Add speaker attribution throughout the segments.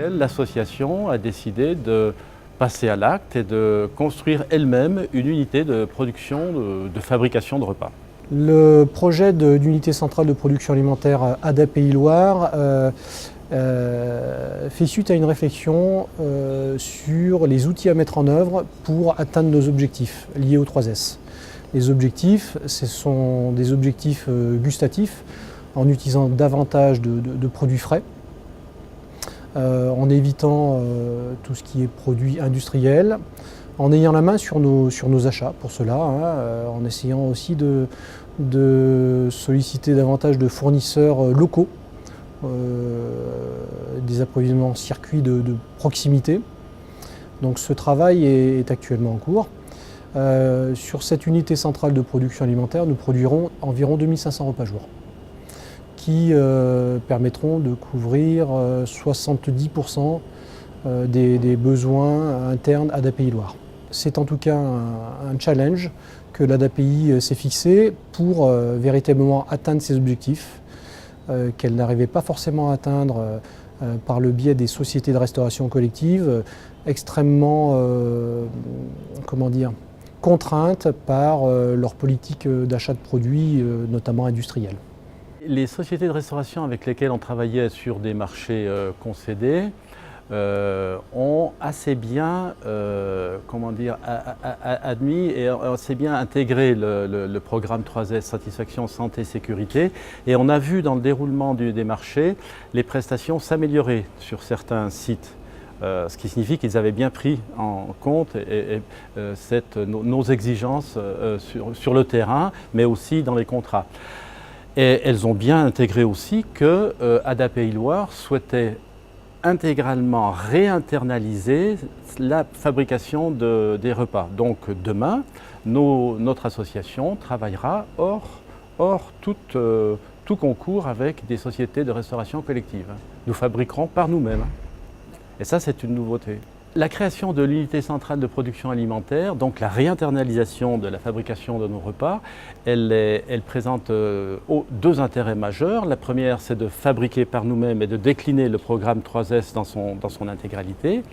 Speaker 1: laquelle l'association a décidé de passer à l'acte et de construire elle-même une unité de production, de fabrication de repas.
Speaker 2: Le projet d'unité centrale de production alimentaire ADA Pays Loire fait suite à une réflexion sur les outils à mettre en œuvre pour atteindre nos objectifs liés aux 3S. Les objectifs, ce sont des objectifs gustatifs en utilisant davantage de produits frais, en évitant tout ce qui est produits industriels, en ayant la main sur nos achats pour cela, en essayant aussi de solliciter davantage de fournisseurs locaux, des approvisionnements circuits de proximité. Donc ce travail est actuellement en cours. Sur cette unité centrale de production alimentaire, nous produirons environ 2500 repas jour, qui permettront de couvrir 70% des besoins internes ADA Pays Loire. C'est en tout cas un challenge que l'ADAPI s'est fixé pour véritablement atteindre ses objectifs, qu'elle n'arrivait pas forcément à atteindre par le biais des sociétés de restauration collective, extrêmement contraintes par leur politique d'achat de produits, notamment industriels.
Speaker 1: Les sociétés de restauration avec lesquelles on travaillait sur des marchés concédés ont assez bien admis et assez bien intégré le programme 3S Satisfaction, Santé, Sécurité, et on a vu dans le déroulement des marchés les prestations s'améliorer sur certains sites. Ce qui signifie qu'ils avaient bien pris en compte nos exigences sur le terrain, mais aussi dans les contrats. Et elles ont bien intégré aussi que ADA Pays Loire souhaitait intégralement réinternaliser la fabrication des repas. Donc demain, notre association travaillera hors tout concours avec des sociétés de restauration collective. Nous fabriquerons par nous-mêmes. Et ça, c'est une nouveauté. La création de l'unité centrale de production alimentaire, donc la réinternalisation de la fabrication de nos repas, elle présente deux intérêts majeurs. La première, c'est de fabriquer par nous-mêmes et de décliner le programme 3S dans son intégralité.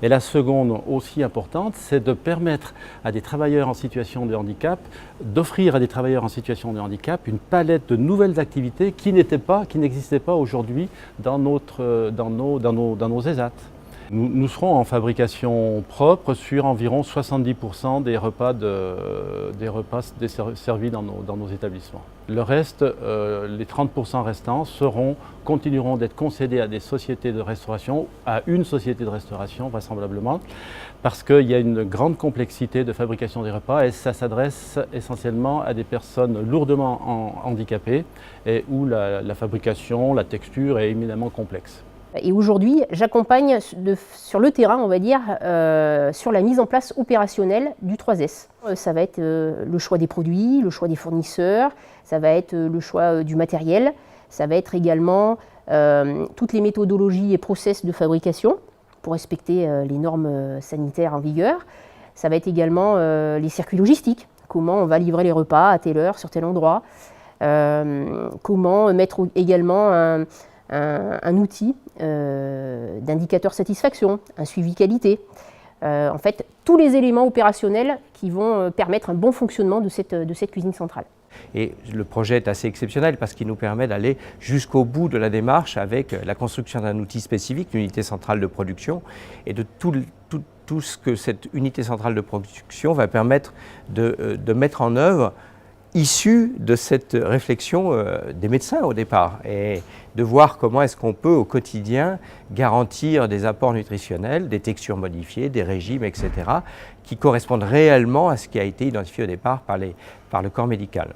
Speaker 1: Et la seconde, aussi importante, c'est de permettre à des travailleurs en situation de handicap, d'offrir à des travailleurs en situation de handicap une palette de nouvelles activités qui n'existaient pas aujourd'hui dans nos ESAT. Nous serons en fabrication propre sur environ 70% des repas servis dans nos établissements. Le reste, les 30% restants continueront d'être concédés à des sociétés de restauration, à une société de restauration vraisemblablement, parce qu'il y a une grande complexité de fabrication des repas et ça s'adresse essentiellement à des personnes lourdement handicapées et où la fabrication, la texture est éminemment complexe.
Speaker 3: Et aujourd'hui, j'accompagne sur le terrain, on va dire, sur la mise en place opérationnelle du 3S. Ça va être le choix des produits, le choix des fournisseurs, ça va être le choix du matériel, ça va être également toutes les méthodologies et process de fabrication pour respecter les normes sanitaires en vigueur. Ça va être également les circuits logistiques, comment on va livrer les repas à telle heure, sur tel endroit, comment mettre également un outil d'indicateur satisfaction, un suivi qualité. En fait, tous les éléments opérationnels qui vont permettre un bon fonctionnement de cette cuisine centrale.
Speaker 4: Et le projet est assez exceptionnel parce qu'il nous permet d'aller jusqu'au bout de la démarche avec la construction d'un outil spécifique, l'unité centrale de production, et de tout ce que cette unité centrale de production va permettre de mettre en œuvre issu de cette réflexion des médecins au départ, et de voir comment est-ce qu'on peut au quotidien garantir des apports nutritionnels, des textures modifiées, des régimes, etc., qui correspondent réellement à ce qui a été identifié au départ par le corps médical.